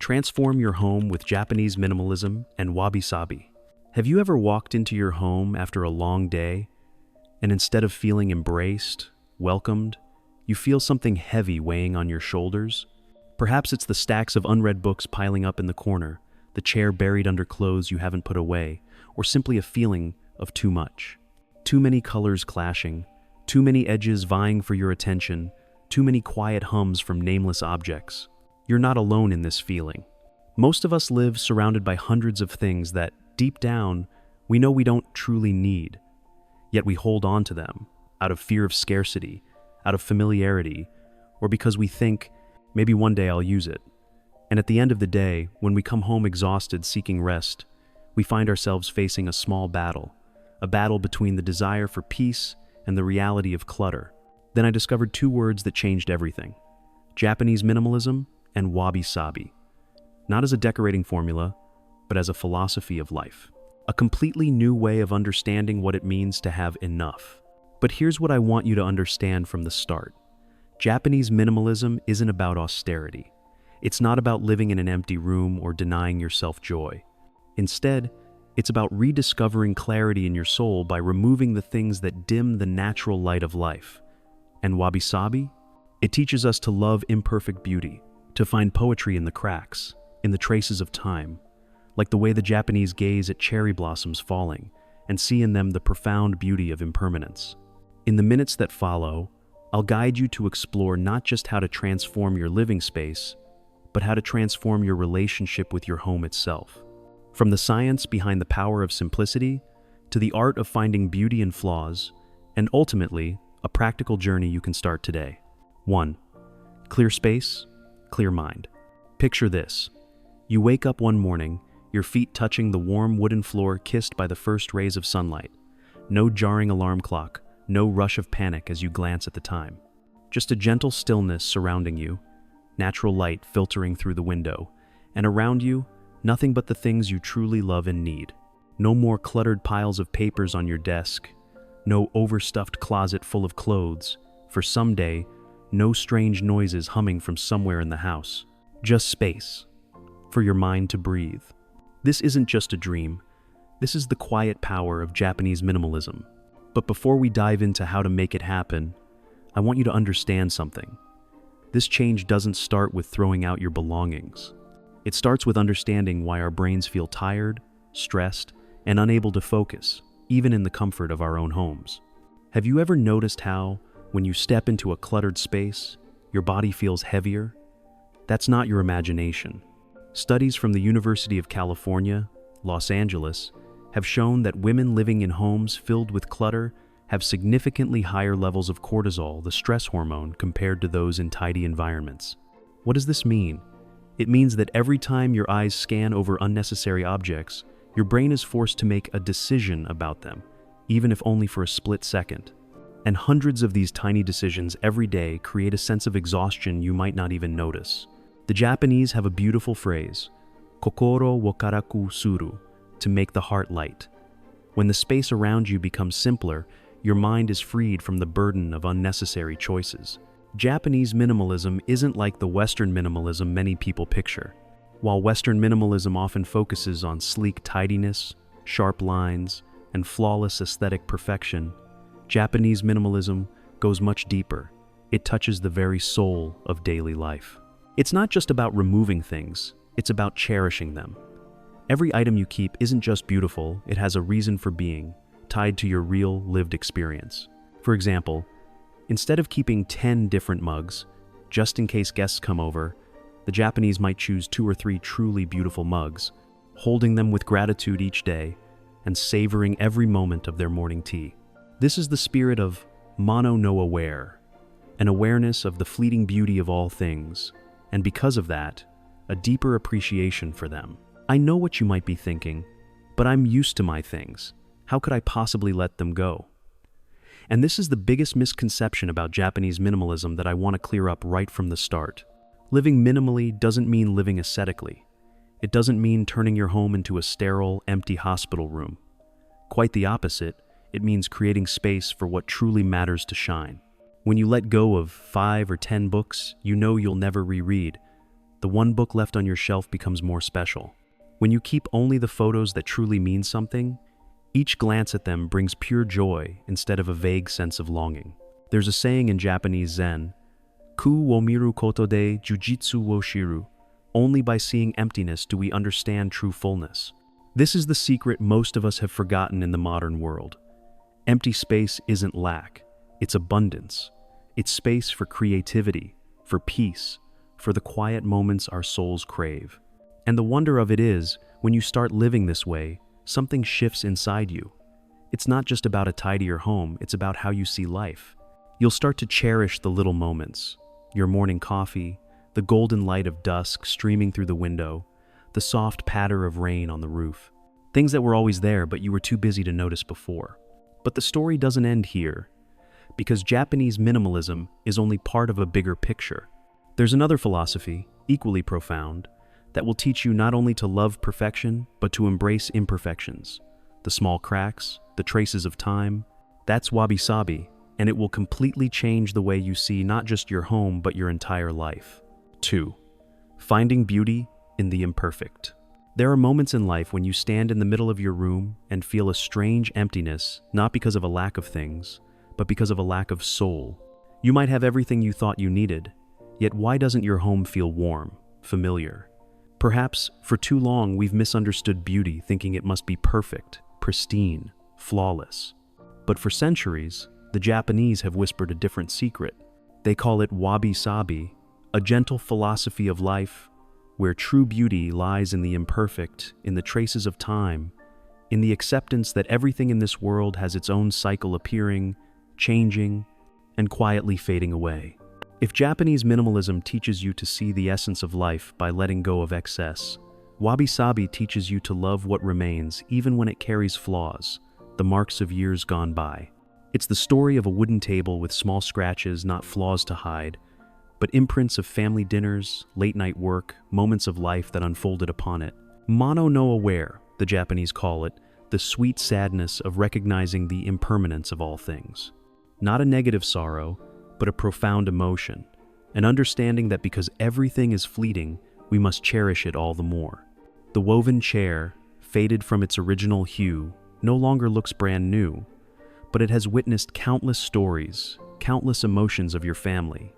Transform your home with Japanese minimalism and wabi-sabi. Have you ever walked into your home after a long day, and instead of feeling embraced, welcomed, you feel something heavy weighing on your shoulders? Perhaps it's the stacks of unread books piling up in the corner, the chair buried under clothes you haven't put away, or simply a feeling of too much. Too many colors clashing, too many edges vying for your attention, too many quiet hums from nameless objects. You're not alone in this feeling. Most of us live surrounded by hundreds of things that, deep down, we know we don't truly need. Yet we hold on to them, out of fear of scarcity, out of familiarity, or because we think, maybe one day I'll use it. And at the end of the day, when we come home exhausted seeking rest, we find ourselves facing a small battle, a battle between the desire for peace and the reality of clutter. Then I discovered two words that changed everything: Japanese minimalism and wabi-sabi. Not as a decorating formula, but as a philosophy of life. A completely new way of understanding what it means to have enough. But here's what I want you to understand from the start. Japanese minimalism isn't about austerity. It's not about living in an empty room or denying yourself joy. Instead, it's about rediscovering clarity in your soul by removing the things that dim the natural light of life. And wabi-sabi? It teaches us to love imperfect beauty, to find poetry in the cracks, in the traces of time, like the way the Japanese gaze at cherry blossoms falling and see in them the profound beauty of impermanence. In the minutes that follow, I'll guide you to explore not just how to transform your living space, but how to transform your relationship with your home itself. From the science behind the power of simplicity, to the art of finding beauty in flaws, and ultimately, a practical journey you can start today. 1. Clear space, clear mind. Picture this. You wake up one morning, your feet touching the warm wooden floor kissed by the first rays of sunlight. No jarring alarm clock, no rush of panic as you glance at the time. Just a gentle stillness surrounding you, natural light filtering through the window, and around you, nothing but the things you truly love and need. No more cluttered piles of papers on your desk, no overstuffed closet full of clothes, for someday, no strange noises humming from somewhere in the house. Just space, for your mind to breathe. This isn't just a dream. This is the quiet power of Japanese minimalism. But before we dive into how to make it happen, I want you to understand something. This change doesn't start with throwing out your belongings. It starts with understanding why our brains feel tired, stressed, and unable to focus, even in the comfort of our own homes. Have you ever noticed how, when you step into a cluttered space, your body feels heavier? That's not your imagination. Studies from the University of California, Los Angeles, have shown that women living in homes filled with clutter have significantly higher levels of cortisol, the stress hormone, compared to those in tidy environments. What does this mean? It means that every time your eyes scan over unnecessary objects, your brain is forced to make a decision about them, even if only for a split second. And hundreds of these tiny decisions every day create a sense of exhaustion you might not even notice. The Japanese have a beautiful phrase, kokoro wo karaku suru, to make the heart light. When the space around you becomes simpler, your mind is freed from the burden of unnecessary choices. Japanese minimalism isn't like the Western minimalism many people picture. While Western minimalism often focuses on sleek tidiness, sharp lines, and flawless aesthetic perfection, Japanese minimalism goes much deeper. It touches the very soul of daily life. It's not just about removing things, it's about cherishing them. Every item you keep isn't just beautiful, it has a reason for being, tied to your real, lived experience. For example, instead of keeping 10 different mugs, just in case guests come over, the Japanese might choose 2 or 3 truly beautiful mugs, holding them with gratitude each day and savoring every moment of their morning tea. This is the spirit of mono no aware, an awareness of the fleeting beauty of all things, and because of that, a deeper appreciation for them. I know what you might be thinking, but I'm used to my things. How could I possibly let them go? And this is the biggest misconception about Japanese minimalism that I want to clear up right from the start. Living minimally doesn't mean living ascetically. It doesn't mean turning your home into a sterile, empty hospital room. Quite the opposite, it means creating space for what truly matters to shine. When you let go of 5 or 10 books you know you'll never reread, the one book left on your shelf becomes more special. When you keep only the photos that truly mean something, each glance at them brings pure joy instead of a vague sense of longing. There's a saying in Japanese Zen, "Ku wo miru koto de jujitsu wo shiru." Only by seeing emptiness do we understand true fullness. This is the secret most of us have forgotten in the modern world. Empty space isn't lack, it's abundance. It's space for creativity, for peace, for the quiet moments our souls crave. And the wonder of it is, when you start living this way, something shifts inside you. It's not just about a tidier home, it's about how you see life. You'll start to cherish the little moments, your morning coffee, the golden light of dusk streaming through the window, the soft patter of rain on the roof. Things that were always there but you were too busy to notice before. But the story doesn't end here, because Japanese minimalism is only part of a bigger picture. There's another philosophy, equally profound, that will teach you not only to love perfection, but to embrace imperfections. The small cracks, the traces of time, that's wabi-sabi, and it will completely change the way you see not just your home, but your entire life. 2. Finding beauty in the imperfect. There are moments in life when you stand in the middle of your room and feel a strange emptiness, not because of a lack of things, but because of a lack of soul. You might have everything you thought you needed, yet why doesn't your home feel warm, familiar? Perhaps, for too long, we've misunderstood beauty, thinking it must be perfect, pristine, flawless. But for centuries, the Japanese have whispered a different secret. They call it wabi-sabi, a gentle philosophy of life, where true beauty lies in the imperfect, in the traces of time, in the acceptance that everything in this world has its own cycle appearing, changing, and quietly fading away. If Japanese minimalism teaches you to see the essence of life by letting go of excess, wabi-sabi teaches you to love what remains even when it carries flaws, the marks of years gone by. It's the story of a wooden table with small scratches, not flaws to hide, but imprints of family dinners, late-night work, moments of life that unfolded upon it. Mono no aware, the Japanese call it, the sweet sadness of recognizing the impermanence of all things. Not a negative sorrow, but a profound emotion, an understanding that because everything is fleeting, we must cherish it all the more. The woven chair, faded from its original hue, no longer looks brand new, but it has witnessed countless stories, countless emotions of your family.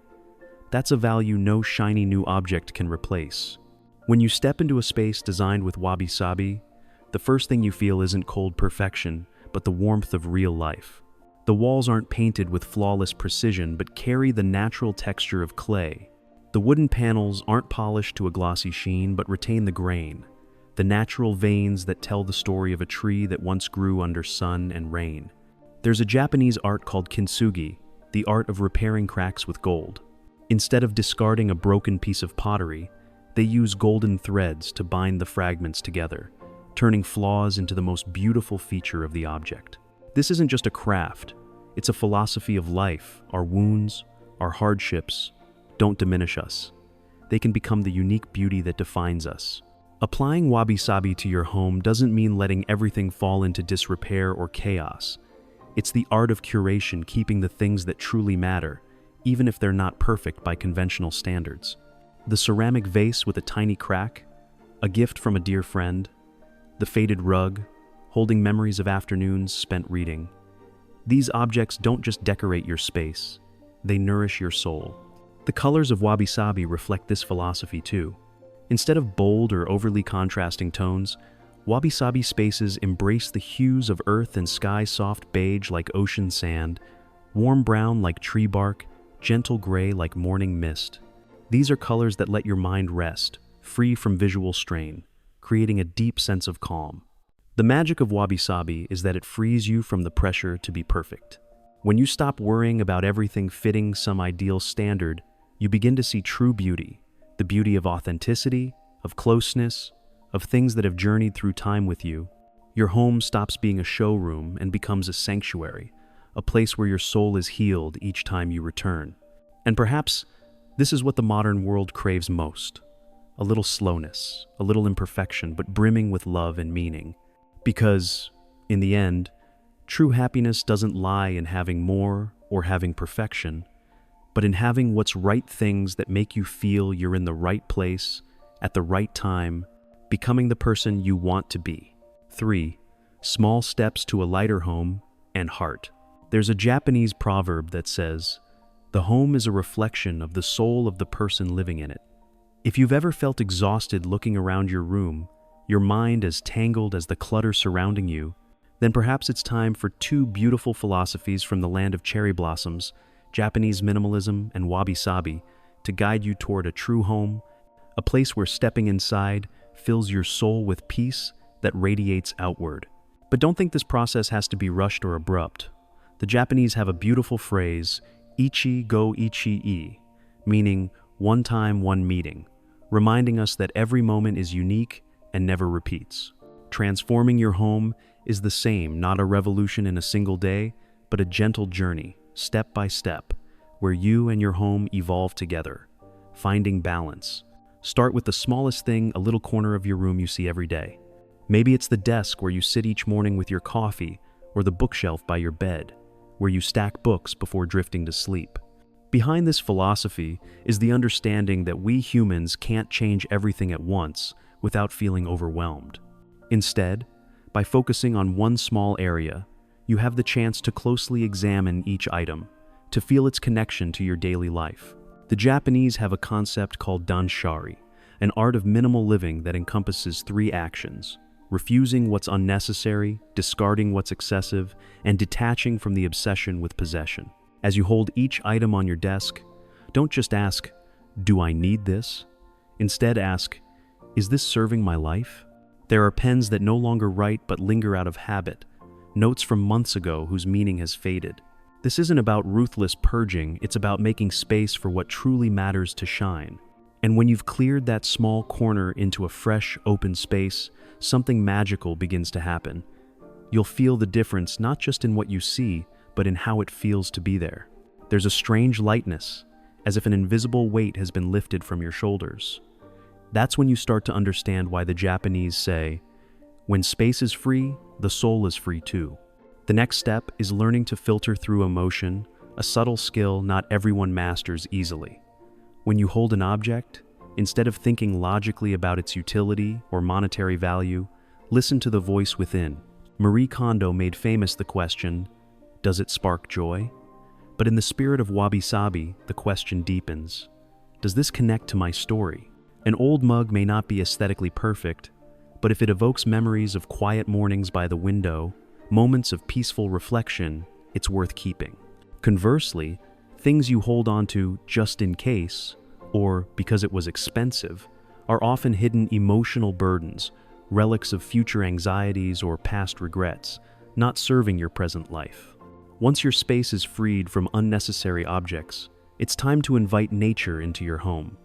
That's a value no shiny new object can replace. When you step into a space designed with wabi-sabi, the first thing you feel isn't cold perfection, but the warmth of real life. The walls aren't painted with flawless precision, but carry the natural texture of clay. The wooden panels aren't polished to a glossy sheen, but retain the grain, the natural veins that tell the story of a tree that once grew under sun and rain. There's a Japanese art called kintsugi, the art of repairing cracks with gold. Instead of discarding a broken piece of pottery, they use golden threads to bind the fragments together, turning flaws into the most beautiful feature of the object. This isn't just a craft, it's a philosophy of life. Our wounds, our hardships, don't diminish us. They can become the unique beauty that defines us. Applying wabi-sabi to your home doesn't mean letting everything fall into disrepair or chaos. It's the art of curation, keeping the things that truly matter, even if they're not perfect by conventional standards. The ceramic vase with a tiny crack, a gift from a dear friend, the faded rug, holding memories of afternoons spent reading. These objects don't just decorate your space, they nourish your soul. The colors of wabi-sabi reflect this philosophy too. Instead of bold or overly contrasting tones, wabi-sabi spaces embrace the hues of earth and sky, soft beige like ocean sand, warm brown like tree bark, gentle gray like morning mist. These are colors that let your mind rest, free from visual strain, creating a deep sense of calm. The magic of wabi-sabi is that it frees you from the pressure to be perfect. When you stop worrying about everything fitting some ideal standard, you begin to see true beauty, the beauty of authenticity, of closeness, of things that have journeyed through time with you. Your home stops being a showroom and becomes a sanctuary, a place where your soul is healed each time you return. And perhaps this is what the modern world craves most. A little slowness, a little imperfection, but brimming with love and meaning. Because, in the end, true happiness doesn't lie in having more or having perfection, but but in having what's right things that make you feel you're in the right place, at the right time, becoming the person you want to be. 3. Small steps to a lighter home and heart. There's a Japanese proverb that says, "The home is a reflection of the soul of the person living in it." If you've ever felt exhausted looking around your room, your mind as tangled as the clutter surrounding you, then perhaps it's time for two beautiful philosophies from the land of cherry blossoms, Japanese Minimalism and Wabi-Sabi, to guide you toward a true home, a place where stepping inside fills your soul with peace that radiates outward. But don't think this process has to be rushed or abrupt. The Japanese have a beautiful phrase, ichi go ichi-e, meaning one time, one meeting, reminding us that every moment is unique and never repeats. Transforming your home is the same, not a revolution in a single day, but a gentle journey, step by step, where you and your home evolve together, finding balance. Start with the smallest thing, a little corner of your room you see every day. Maybe it's the desk where you sit each morning with your coffee, or the bookshelf by your bed, where you stack books before drifting to sleep. Behind this philosophy is the understanding that we humans can't change everything at once without feeling overwhelmed. Instead, by focusing on one small area, you have the chance to closely examine each item, to feel its connection to your daily life. The Japanese have a concept called danshari, an art of minimal living that encompasses 3 actions: refusing what's unnecessary, discarding what's excessive, and detaching from the obsession with possession. As you hold each item on your desk, don't just ask, "Do I need this?" Instead ask, "Is this serving my life?" There are pens that no longer write but linger out of habit, notes from months ago whose meaning has faded. This isn't about ruthless purging, it's about making space for what truly matters to shine. And when you've cleared that small corner into a fresh, open space, something magical begins to happen. You'll feel the difference not just in what you see, but in how it feels to be there. There's a strange lightness, as if an invisible weight has been lifted from your shoulders. That's when you start to understand why the Japanese say, "When space is free, the soul is free too." The next step is learning to filter through emotion, a subtle skill not everyone masters easily. When you hold an object, instead of thinking logically about its utility or monetary value, listen to the voice within. Marie Kondo made famous the question, "Does it spark joy?" But in the spirit of Wabi-Sabi, the question deepens. Does this connect to my story? An old mug may not be aesthetically perfect, but if it evokes memories of quiet mornings by the window, moments of peaceful reflection, it's worth keeping. Conversely, things you hold on to just in case, or because it was expensive, are often hidden emotional burdens, relics of future anxieties or past regrets, not serving your present life. Once your space is freed from unnecessary objects, it's time to invite nature into your home.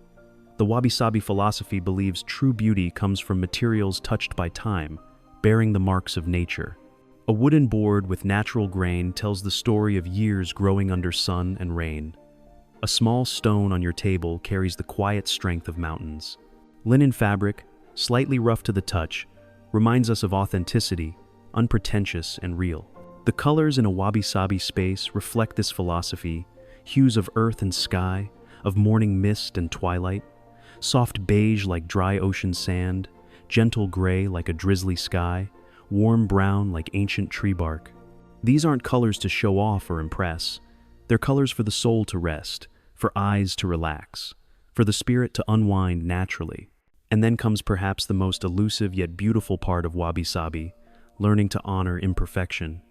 The Wabi-Sabi philosophy believes true beauty comes from materials touched by time, bearing the marks of nature. A wooden board with natural grain tells the story of years growing under sun and rain. A small stone on your table carries the quiet strength of mountains. Linen fabric, slightly rough to the touch, reminds us of authenticity, unpretentious and real. The colors in a wabi-sabi space reflect this philosophy, hues of earth and sky, of morning mist and twilight, soft beige like dry ocean sand, gentle gray like a drizzly sky, warm brown like ancient tree bark. These aren't colors to show off or impress. They're colors for the soul to rest, for eyes to relax, for the spirit to unwind naturally. And then comes perhaps the most elusive yet beautiful part of wabi-sabi, learning to honor imperfection.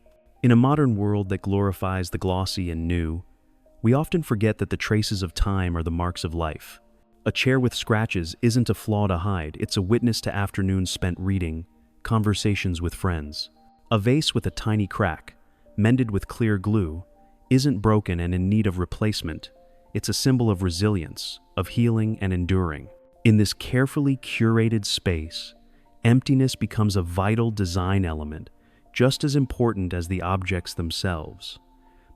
In a modern world that glorifies the glossy and new, we often forget that the traces of time are the marks of life. A chair with scratches isn't a flaw to hide, it's a witness to afternoons spent reading, conversations with friends. A vase with a tiny crack, mended with clear glue, isn't broken and in need of replacement. It's a symbol of resilience, of healing and enduring. In this carefully curated space, emptiness becomes a vital design element, just as important as the objects themselves.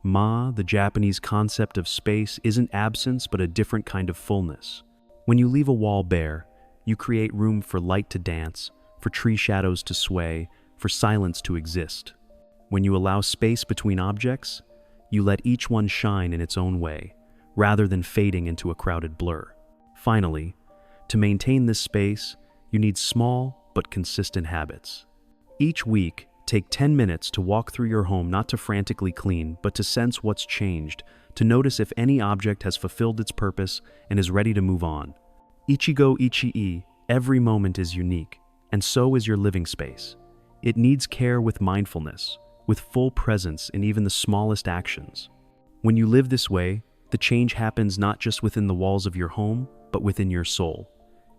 The Japanese concept of space, isn't absence but a different kind of fullness. When you leave a wall bare, you create room for light to dance, for tree shadows to sway, for silence to exist. When you allow space between objects, you let each one shine in its own way, rather than fading into a crowded blur. Finally, to maintain this space, you need small but consistent habits. Each week, take 10 minutes to walk through your home, not to frantically clean, but to sense what's changed, to notice if any object has fulfilled its purpose and is ready to move on. Ichigo Ichii, every moment is unique, and so is your living space. It needs care with mindfulness, with full presence in even the smallest actions. When you live this way, the change happens not just within the walls of your home, but within your soul.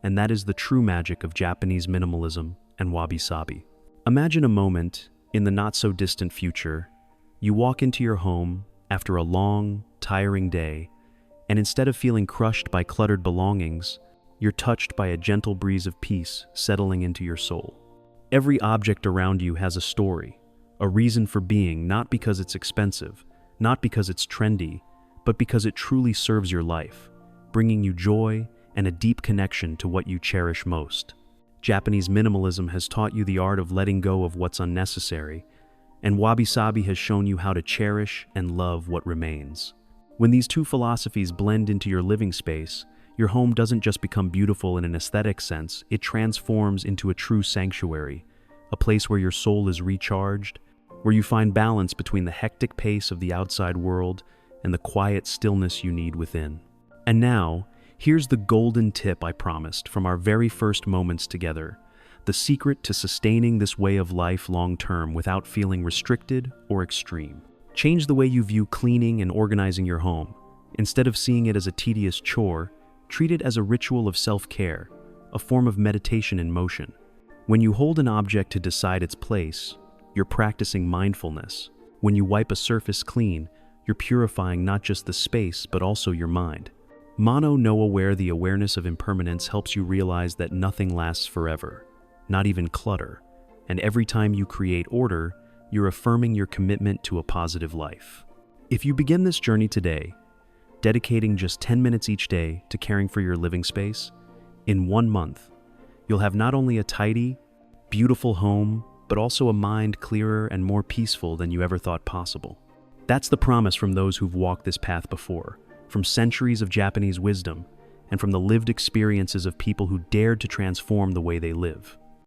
And that is the true magic of Japanese minimalism and wabi-sabi. Imagine a moment in the not-so-distant future. You walk into your home after a long, tiring day, and instead of feeling crushed by cluttered belongings, you're touched by a gentle breeze of peace settling into your soul. Every object around you has a story, a reason for being, not because it's expensive, not because it's trendy, but because it truly serves your life, bringing you joy and a deep connection to what you cherish most. Japanese minimalism has taught you the art of letting go of what's unnecessary, and wabi-sabi has shown you how to cherish and love what remains. When these two philosophies blend into your living space, your home doesn't just become beautiful in an aesthetic sense, it transforms into a true sanctuary, a place where your soul is recharged, where you find balance between the hectic pace of the outside world and the quiet stillness you need within. And now, here's the golden tip I promised from our very first moments together, the secret to sustaining this way of life long-term without feeling restricted or extreme. Change the way you view cleaning and organizing your home. Instead of seeing it as a tedious chore, treat it as a ritual of self-care, a form of meditation in motion. When you hold an object to decide its place, you're practicing mindfulness. When you wipe a surface clean, you're purifying not just the space, but also your mind. Mono no aware, the awareness of impermanence, helps you realize that nothing lasts forever, not even clutter. And every time you create order, you're affirming your commitment to a positive life. If you begin this journey today, dedicating just 10 minutes each day to caring for your living space, in 1 month, you'll have not only a tidy, beautiful home, but also a mind clearer and more peaceful than you ever thought possible. That's the promise from those who've walked this path before, from centuries of Japanese wisdom, and from the lived experiences of people who dared to transform the way they live.